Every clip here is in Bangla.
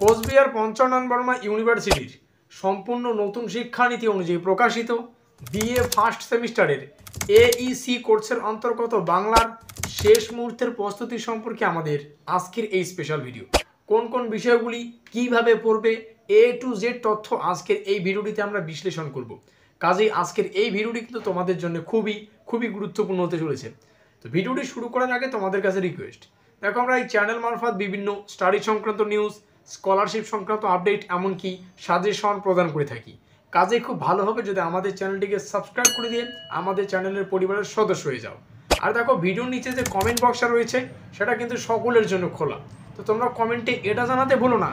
কোচবিহার পঞ্চানন বর্মা ইউনিভার্সিটির সম্পূর্ণ নতুন শিক্ষানীতি অনুযায়ী প্রকাশিত বিএ ফার্স্ট সেমিস্টারের এইসি কোর্সের অন্তর্গত বাংলার শেষ মুহূর্তের প্রস্তুতি সম্পর্কে আমাদের আজকের এই স্পেশাল ভিডিও। কোন কোন বিষয়গুলি কিভাবে পড়বে এ টু জেড তথ্য আজকের এই ভিডিওটিতে আমরা বিশ্লেষণ করব। কাজেই আজকের এই ভিডিওটি কিন্তু তোমাদের জন্য খুবই গুরুত্বপূর্ণ হতে চলেছে। তো ভিডিওটি শুরু করার আগে তোমাদের কাছে রিকোয়েস্ট, দেখো আমরা এই চ্যানেল মারফত বিভিন্ন স্টাডি সংক্রান্ত নিউজ, স্কলারশিপ সংক্রান্ত আপডেট, এমনকি সাজেশন প্রদান করে থাকি। কাজে খুব ভালো হবে যদি আমাদের চ্যানেলটিকে সাবস্ক্রাইব করে দিয়ে আমাদের চ্যানেলের পরিবারের সদস্য হয়ে যাও। আর দেখো ভিডিওর নিচে যে কমেন্ট বক্সটা রয়েছে সেটা কিন্তু সকলের জন্য খোলা, তো তোমরা কমেন্টে এটা জানাতে ভুলো না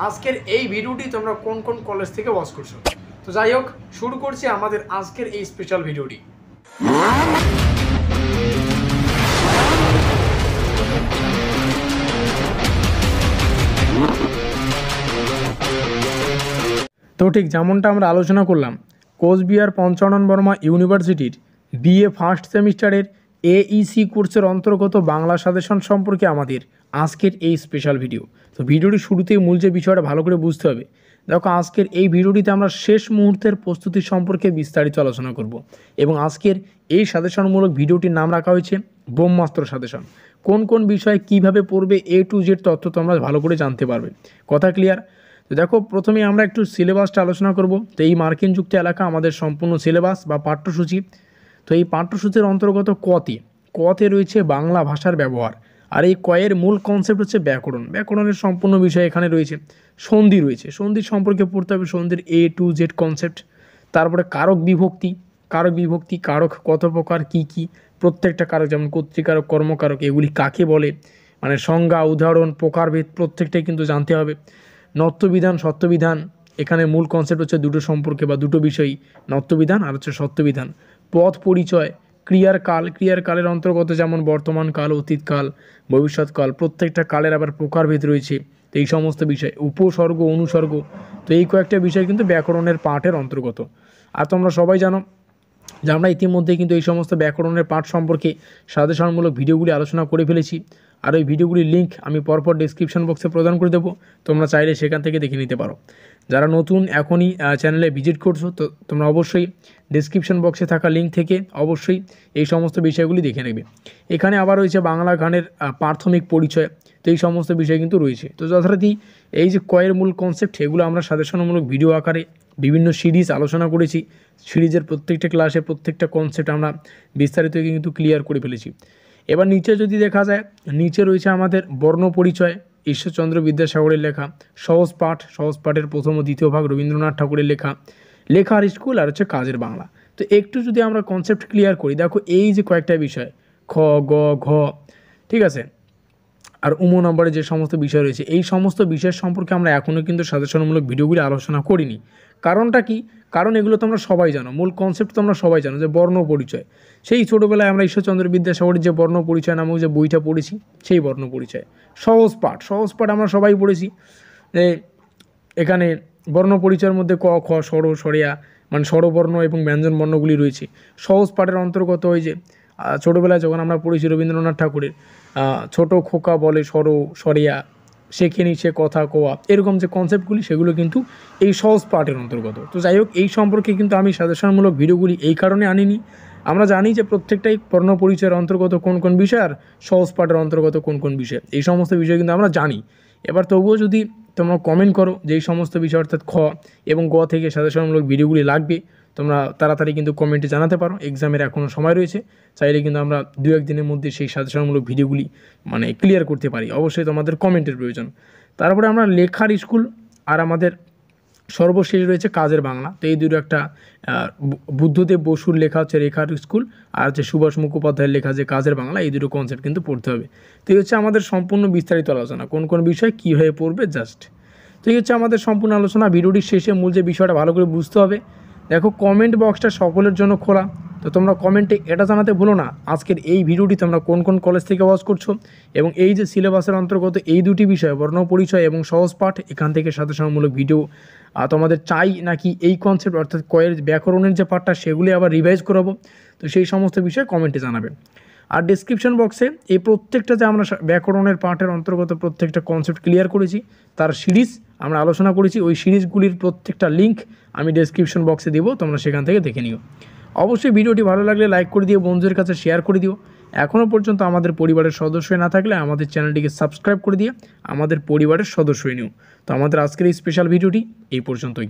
আজকের এই ভিডিওটি তোমরা কোন কোন কলেজ থেকে ওয়াচ করছো। তো যাই হোক, শুরু করছি আমাদের আজকের এই স্পেশাল ভিডিওটি। তো ঠিক যেমনটা আমরা আলোচনা করলাম, কোচবিহার পঞ্চানন বর্মা ইউনিভার্সিটির বিএ ফার্স্ট সেমিস্টারের এইসি কোর্সের অন্তর্গত বাংলা সাজেশন সম্পর্কে আমাদের আজকের এই স্পেশাল ভিডিও। তো ভিডিওটি শুরুতেই মূল যে বিষয়টা ভালো করে বুঝতে হবে। দেখো আজকের এই ভিডিওটিতে আমরা শেষ মুহূর্তের প্রস্তুতি সম্পর্কে বিস্তারিত আলোচনা করব এবং আজকের এই সাজেশনমূলক ভিডিওটির নাম রাখা হয়েছে ব্রহ্মাস্ত্র সাজেশন। কোন কোন বিষয়ে কিভাবে পড়বে এ টু জেড তথ্য তোমরা ভালো করে জানতে পারবে। কথা ক্লিয়ার? তো দেখো প্রথমে আমরা একটু সিলেবাসটা আলোচনা করব। তো এই মার্কিন যুক্ত এলাকা আমাদের সম্পূর্ণ সিলেবাস বা পাঠ্যসূচি। তো এই পাঠ্যসূচির অন্তর্গত কতে রয়েছে বাংলা ভাষার ব্যবহার, আর এই কয়ের মূল কনসেপ্ট হচ্ছে ব্যাকরণের সম্পূর্ণ বিষয় এখানে রয়েছে। সন্ধি সম্পর্কে পড়তে হবে, সন্ধির এ টু জেড কনসেপ্ট। তারপরে কারক বিভক্তি, কারক কত প্রকার, কি প্রত্যেকটা কারক, যেমন কর্তৃকারক, কর্মকারক, এগুলি কাকে বলে, মানে সংজ্ঞা, উদাহরণ, প্রকারভেদ প্রত্যেকটাই কিন্তু জানতে হবে। নত্যবিধান, সত্যবিধান, এখানে মূল কনসেপ্ট হচ্ছে দুটো সম্পর্কে বা দুটো বিষয়ই, নত্যবিধান আর হচ্ছে সত্যবিধান। পথ পরিচয়, ক্রিয়ার কালের অন্তর্গত যেমন বর্তমান কাল, অতীতকাল, ভবিষ্যৎকাল, প্রত্যেকটা কালের আবার প্রকারভেদ রয়েছে। তো এই সমস্ত বিষয়, উপসর্গ, অনুসর্গ, তো এই কয়েকটা বিষয় কিন্তু ব্যাকরণের পাঠের অন্তর্গত। আর তোমরা সবাই জানো যে আমরা ইতিমধ্যে কিন্তু এই সমস্ত ব্যাকরণের পাঠ সম্পর্কে সাজেশনমূলক ভিডিওগুলি আলোচনা করে ফেলেছি, আর ওই ভিডিওগুলির লিঙ্ক আমি পরপর ডেসক্রিপশন বক্সে প্রদান করে দেবো, তোমরা চাইলে সেখান থেকে দেখে নিতে পারো। যারা নতুন এখনই চ্যানেলে ভিজিট করছো, তো তোমরা অবশ্যই ডেসক্রিপশন বক্সে থাকা লিঙ্ক থেকে অবশ্যই এই সমস্ত বিষয়গুলি দেখে নেবে। এখানে আবার রয়েছে বাংলা গানের প্রাথমিক পরিচয়, তো এই সমস্ত বিষয় কিন্তু রয়েছে। তো যথারীতি এই যে কয়ের মূল কনসেপ্ট, এগুলো আমরা সাজেশনমূলক ভিডিও আকারে বিভিন্ন সিরিজ আলোচনা করেছি। সিরিজের প্রত্যেকটা ক্লাসে প্রত্যেকটা কনসেপ্ট আমরা বিস্তারিত কিন্তু ক্লিয়ার করে ফেলেছি। এবার নিচে যদি দেখা যায়, নিচে রয়েছে আমাদের বর্ণ পরিচয়, ঈশ্বরচন্দ্র বিদ্যাসাগরের লেখা। সহজ পাঠের প্রথম ও দ্বিতীয় ভাগ রবীন্দ্রনাথ ঠাকুরের লেখার স্কুল, আর হচ্ছে কাজের বাংলা। তো একটু যদি আমরা কনসেপ্ট ক্লিয়ার করি, দেখো এই যে কয়েকটা বিষয়, খ, গ, ঘ, ঠিক আছে, আর নম্বরে যে সমস্ত বিষয় রয়েছে, এই সমস্ত বিষয় সম্পর্কে আমরা এখনও কিন্তু সাজেশনমূলক ভিডিওগুলি আলোচনা করিনি। কারণটা কি? কারণ এগুলো তোমরা সবাই জানো, মূল কনসেপ্ট তোমরা সবাই জানো যে বর্ণ পরিচয়। সেই ছোটোবেলায় আমরা ঈশ্বরচন্দ্র বিদ্যাসাগরের যে বর্ণ পরিচয় নামক যে বইটা পড়েছি, সেই বর্ণ পরিচয়। সহজ পাঠ আমরা সবাই পড়েছি। এখানে বর্ণ পরিচয়ের মধ্যে ক, খ, স্বর, স্বরিয়া, মানে স্বরবর্ণ এবং ব্যঞ্জন বর্ণগুলি রয়েছে। সহজ পাঠের অন্তর্গত ওই যে ছোটোবেলায় যখন আমরা পড়েছি রবীন্দ্রনাথ ঠাকুরের ছোট খোকা বলে স্বর, স্বরিয়া, শেখে নিচ্ছে কথা কোয়া, এরকম যে কনসেপ্টগুলি, সেগুলো কিন্তু এই সহজ পাঠের অন্তর্গত। তো যাই হোক, এই সম্পর্কে কিন্তু আমি সাজেশনমূলক ভিডিওগুলি এই কারণে আনিনি। আমরা জানি যে প্রত্যেকটাই বর্ণ পরিচয়ের অন্তর্গত কোন কোন বিষয়, আর সহজ পাঠের অন্তর্গত কোন কোন বিষয়, এই সমস্ত বিষয় কিন্তু আমরা জানি। এবার তবুও যদি তোমরা কমেন্ট করো যে এই সমস্ত বিষয় অর্থাৎ খ এবং গ থেকে সাজেশনমূলক ভিডিওগুলি লাগবে, তোমরা তাড়াতাড়ি কিন্তু কমেন্টে জানাতে পারো। এক্সামের এখনও সময় রয়েছে, চাইলে কিন্তু আমরা 2-1 দিনের মধ্যে সেই সাজেশনমূলক ভিডিওগুলি মানে ক্লিয়ার করতে পারি। অবশ্যই তোমাদের কমেন্টের প্রয়োজন। তারপরে আমরা লেখার স্কুল আর আমাদের সর্বশেষ রয়েছে কাজের বাংলা। তো এই দুটো একটা বুদ্ধদেব বসুর লেখা হচ্ছে লেখার স্কুল, আর হচ্ছে সুভাষ মুখোপাধ্যায়ের লেখা যে কাজের বাংলা, এই দুটো কনসেপ্ট কিন্তু পড়তে হবে। তো এই হচ্ছে আমাদের সম্পূর্ণ বিস্তারিত আলোচনা, কোন কোন বিষয় কী হয়ে পড়বে জাস্ট। তো এই হচ্ছে আমাদের সম্পূর্ণ আলোচনা। ভিডিওটির শেষে মূল যে বিষয়টা ভালো করে বুঝতে হবে। দেখো কমেন্ট বক্সটা সকলের জন্য খোলা, তো তোমরা কমেন্টে এটা জানাতে ভুলো না আজকের এই ভিডিওটি তোমরা কোন কোন কলেজ থেকে ওয়াচ করছো, এবং এই যে সিলেবাসের অন্তর্গত এই দুটি বিষয় বর্ণ পরিচয় এবং সহজ পাঠ, এখান থেকে সাজেশনমূলক ভিডিও তোমাদের চাই নাকি এই কনসেপ্ট অর্থাৎ কয়ের ব্যাকরণের যে পাঠটা সেগুলি আবার রিভাইজ করাবো, তো সেই সমস্ত বিষয়ে কমেন্টে জানাবেন। আর ডেসক্রিপশন বক্সে এই প্রত্যেকটা যে আমরা ব্যাকরণের পাঠের অন্তর্গত প্রত্যেকটা কনসেপ্ট ক্লিয়ার করেছি তার সিরিজ আমরা আলোচনা করেছি ওই সিরিজগুলির প্রত্যেকটা লিঙ্ক আমি ডেসক্রিপশন বক্সে দেবো, তোমরা সেখান থেকে দেখে নিও। অবশ্যই ভিডিওটি ভালো লাগলে লাইক করে দিও, বন্ধুদের কাছে শেয়ার করে দিও। এখনও পর্যন্ত আমাদের পরিবারের সদস্য না থাকলে আমাদের চ্যানেলটিকে সাবস্ক্রাইব করে দিয়ে আমাদের পরিবারের সদস্য নিও। তো আমাদের আজকের এই স্পেশাল ভিডিওটি এই পর্যন্তই।